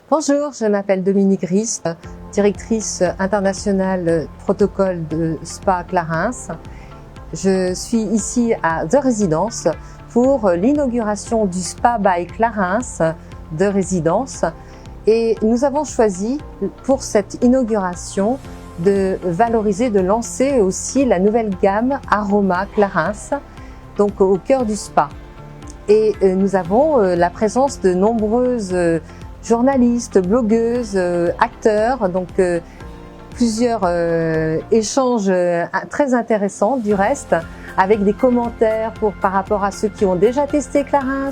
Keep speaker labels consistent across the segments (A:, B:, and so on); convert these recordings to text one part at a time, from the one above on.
A: Bonjour, je m'appelle Dominique Ries, directrice internationale protocole de Spa Clarins. Je suis ici à The Résidence pour l'inauguration du Spa by Clarins de Résidence. Et nous avons choisi pour cette inauguration de valoriser, de lancer aussi la nouvelle gamme Aroma Clarins, donc au cœur du spa. Et nous avons la présence de nombreuses journalistes, blogueuses, acteurs, donc plusieurs échanges très intéressants du reste, avec des commentaires par rapport à ceux qui ont déjà testé Clarins.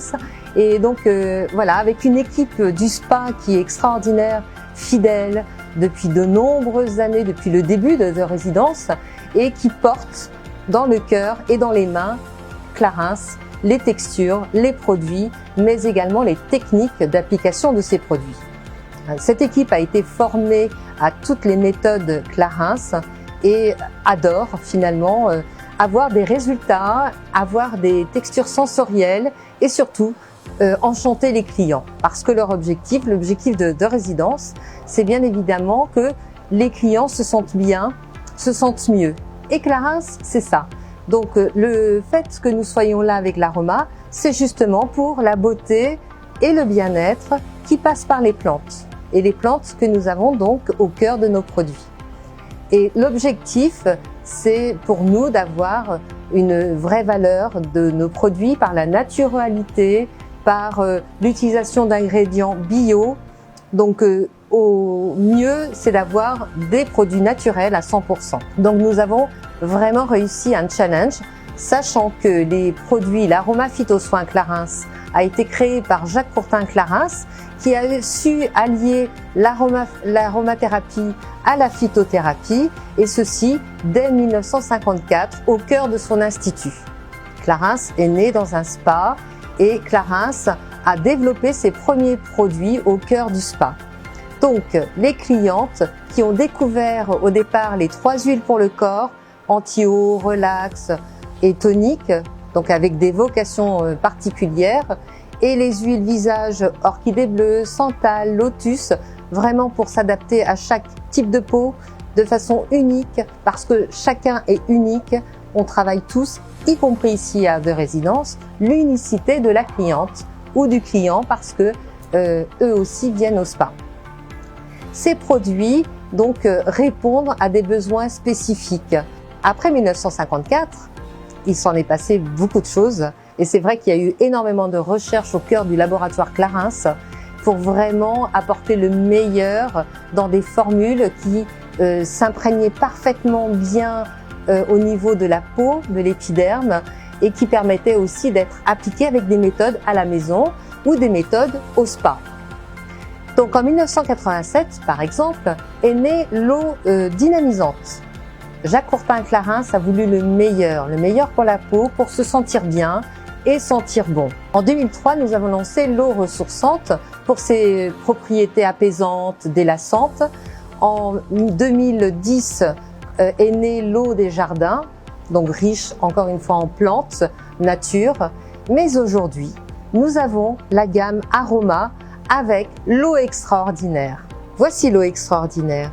A: Et donc voilà, avec une équipe du spa qui est extraordinaire, fidèle, depuis de nombreuses années, depuis le début de Résidence, et qui porte dans le cœur et dans les mains Clarins, les textures, les produits, mais également les techniques d'application de ces produits. Cette équipe a été formée à toutes les méthodes Clarins et adore finalement avoir des résultats, avoir des textures sensorielles et surtout enchanter les clients. Parce que leur objectif, l'objectif de Résidence, c'est bien évidemment que les clients se sentent bien, se sentent mieux. Et Clarins, c'est ça. Donc le fait que nous soyons là avec l'aroma, c'est justement pour la beauté et le bien-être qui passent par les plantes. Et les plantes que nous avons donc au cœur de nos produits. Et l'objectif, c'est pour nous d'avoir une vraie valeur de nos produits par la naturalité, par l'utilisation d'ingrédients bio. Donc au mieux, c'est d'avoir des produits naturels à 100%. Donc nous avons vraiment réussi un challenge, sachant que les produits, l'aroma phytosoin Clarins a été créé par Jacques Courtin Clarins, qui a su allier l'aromathérapie à la phytothérapie, et ceci dès 1954 au cœur de son institut. Clarins est né dans un spa et Clarins a développé ses premiers produits au cœur du spa. Donc les clientes qui ont découvert au départ les 3 huiles pour le corps, anti-eau, relax et tonique, donc avec des vocations particulières, et les huiles visage orchidée bleue, santal, lotus, vraiment pour s'adapter à chaque type de peau de façon unique, parce que chacun est unique. On travaille tous, y compris ici à The Résidence, l'unicité de la cliente ou du client, parce que eux aussi viennent au spa. Ces produits donc répondent à des besoins spécifiques. Après 1954, il s'en est passé beaucoup de choses, et c'est vrai qu'il y a eu énormément de recherches au cœur du laboratoire Clarins pour vraiment apporter le meilleur dans des formules qui s'imprégnaient parfaitement bien au niveau de la peau, de l'épiderme, et qui permettaient aussi d'être appliquées avec des méthodes à la maison ou des méthodes au spa. Donc en 1987, par exemple, est née l'eau dynamisante. Jacques Courtin Clarins a voulu le meilleur pour la peau, pour se sentir bien et sentir bon. En 2003, nous avons lancé l'eau ressourçante pour ses propriétés apaisantes, délassantes. En 2010 est née l'eau des jardins, donc riche encore une fois en plantes, nature. Mais aujourd'hui, nous avons la gamme Aroma avec l'eau extraordinaire. Voici l'eau extraordinaire.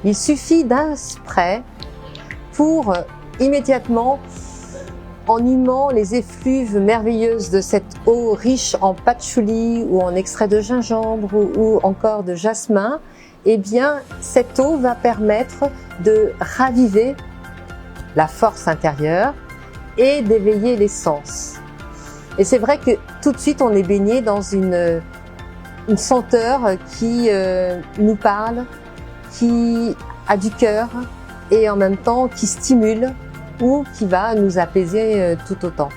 A: Il suffit d'un spray pour immédiatement, en humant les effluves merveilleuses de cette eau riche en patchouli ou en extrait de gingembre ou encore de jasmin, eh bien, cette eau va permettre de raviver la force intérieure et d'éveiller les sens. Et c'est vrai que tout de suite, on est baigné dans une senteur qui nous parle, qui a du cœur et en même temps qui stimule ou qui va nous apaiser tout autant.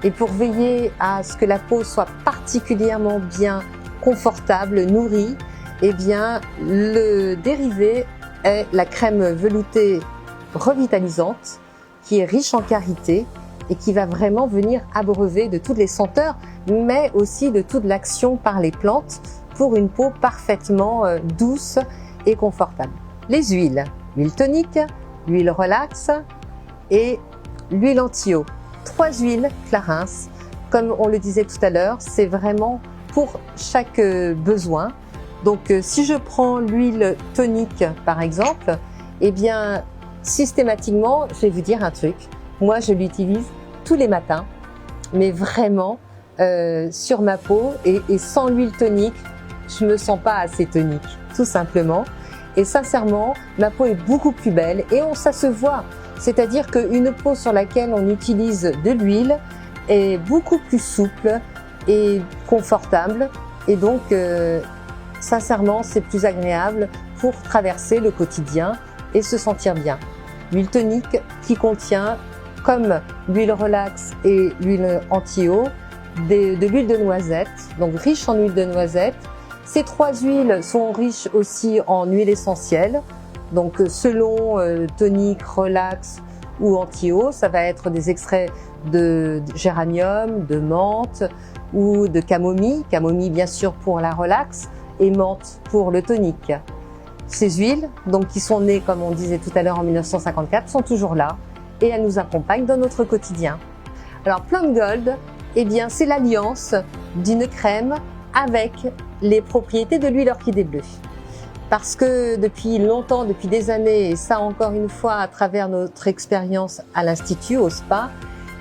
A: Et pour veiller à ce que la peau soit particulièrement bien confortable, nourrie, eh bien le dérivé est la crème veloutée revitalisante qui est riche en karité et qui va vraiment venir abreuver de toutes les senteurs, mais aussi de toute l'action par les plantes pour une peau parfaitement douce et confortable. Les huiles, l'huile tonique, l'huile relax et l'huile anti-eau. 3 huiles Clarins comme on le disait tout à l'heure, c'est vraiment pour chaque besoin. Donc si je prends l'huile tonique par exemple, eh bien systématiquement, je vais vous dire un truc, moi je l'utilise tous les matins, mais vraiment sur ma peau et sans l'huile tonique, je me sens pas assez tonique, tout simplement. Et sincèrement, ma peau est beaucoup plus belle et ça se voit. C'est-à-dire qu'une peau sur laquelle on utilise de l'huile est beaucoup plus souple et confortable. Et donc, sincèrement, c'est plus agréable pour traverser le quotidien et se sentir bien. L'huile tonique qui contient, comme l'huile relax et l'huile anti-eau, de l'huile de noisette, donc riche en huile de noisette. Ces trois huiles sont riches aussi en huile essentielle. Donc selon tonique, relax ou anti-eau, ça va être des extraits de géranium, de menthe ou de camomille. Camomille bien sûr pour la relax et menthe pour le tonique. Ces huiles, donc qui sont nées comme on disait tout à l'heure en 1954, sont toujours là et elles nous accompagnent dans notre quotidien. Alors Plum Gold, eh bien c'est l'alliance d'une crème avec les propriétés de l'huile orchidée bleue. Parce que depuis longtemps, depuis des années, et ça encore une fois à travers notre expérience à l'Institut, au spa,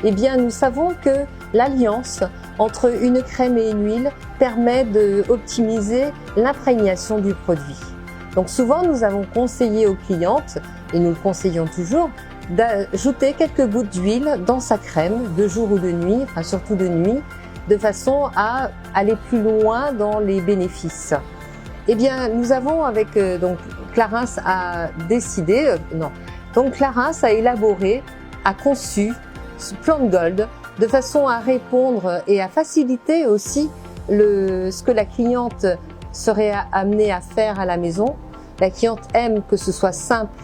A: eh bien nous savons que l'alliance entre une crème et une huile permet d'optimiser l'imprégnation du produit. Donc souvent nous avons conseillé aux clientes, et nous le conseillons toujours, d'ajouter quelques gouttes d'huile dans sa crème de jour ou de nuit, enfin surtout de nuit, de façon à aller plus loin dans les bénéfices. Eh bien, nous avons avec donc Clarins a décidé, donc Clarins a élaboré, a conçu ce Plum Gold de façon à répondre et à faciliter aussi ce que la cliente serait amenée à faire à la maison. La cliente aime que ce soit simple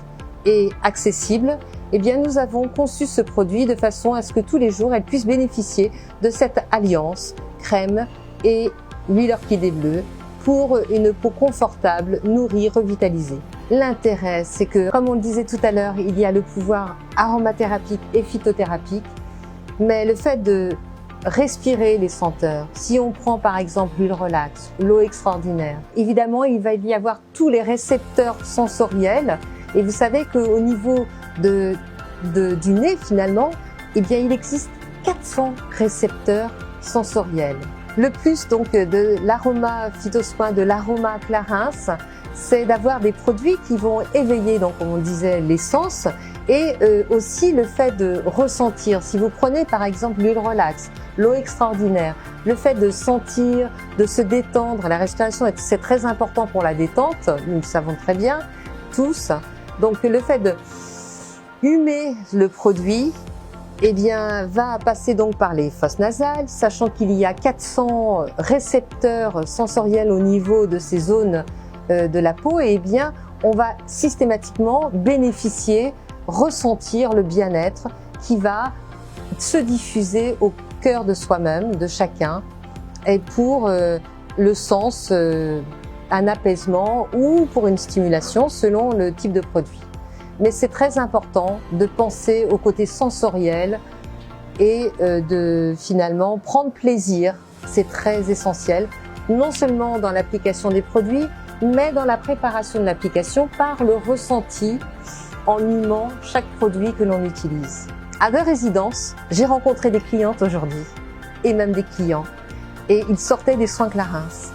A: et accessible. Eh bien, nous avons conçu ce produit de façon à ce que tous les jours, elle puisse bénéficier de cette alliance crème et huile orchidée bleue pour une peau confortable, nourrie, revitalisée. L'intérêt, c'est que, comme on le disait tout à l'heure, il y a le pouvoir aromathérapique et phytothérapique, mais le fait de respirer les senteurs, si on prend par exemple l'huile relax, l'eau extraordinaire, évidemment, il va y avoir tous les récepteurs sensoriels. Et vous savez qu'au niveau du nez, finalement, eh bien, il existe 400 récepteurs sensoriels. Le plus donc de l'aroma phytosoin, de l'aroma Clarins, c'est d'avoir des produits qui vont éveiller, donc comme on disait, les sens et aussi le fait de ressentir. Si vous prenez par exemple l'huile relax, l'eau extraordinaire, le fait de sentir, de se détendre, la respiration c'est très important pour la détente, nous le savons très bien tous. Donc le fait de humer le produit, eh bien, va passer donc par les fosses nasales, sachant qu'il y a 400 récepteurs sensoriels au niveau de ces zones de la peau, et eh bien, on va systématiquement bénéficier, ressentir le bien-être qui va se diffuser au cœur de soi-même, de chacun, et pour le sens, un apaisement ou pour une stimulation selon le type de produit. Mais c'est très important de penser au côté sensoriel et de finalement prendre plaisir, c'est très essentiel, non seulement dans l'application des produits, mais dans la préparation de l'application par le ressenti en humant chaque produit que l'on utilise. À The Résidence, j'ai rencontré des clientes aujourd'hui, et même des clients, et ils sortaient des soins Clarins.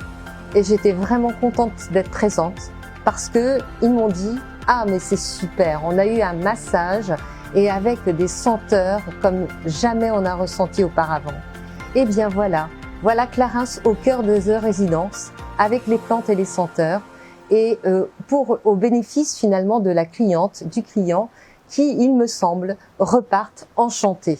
A: Et j'étais vraiment contente d'être présente parce que ils m'ont dit « Ah mais c'est super, on a eu un massage et avec des senteurs comme jamais on a ressenti auparavant. » Et bien voilà Clarins au cœur de The Résidence avec les plantes et les senteurs et au bénéfice finalement de la cliente, du client qui, il me semble, repartent enchantés.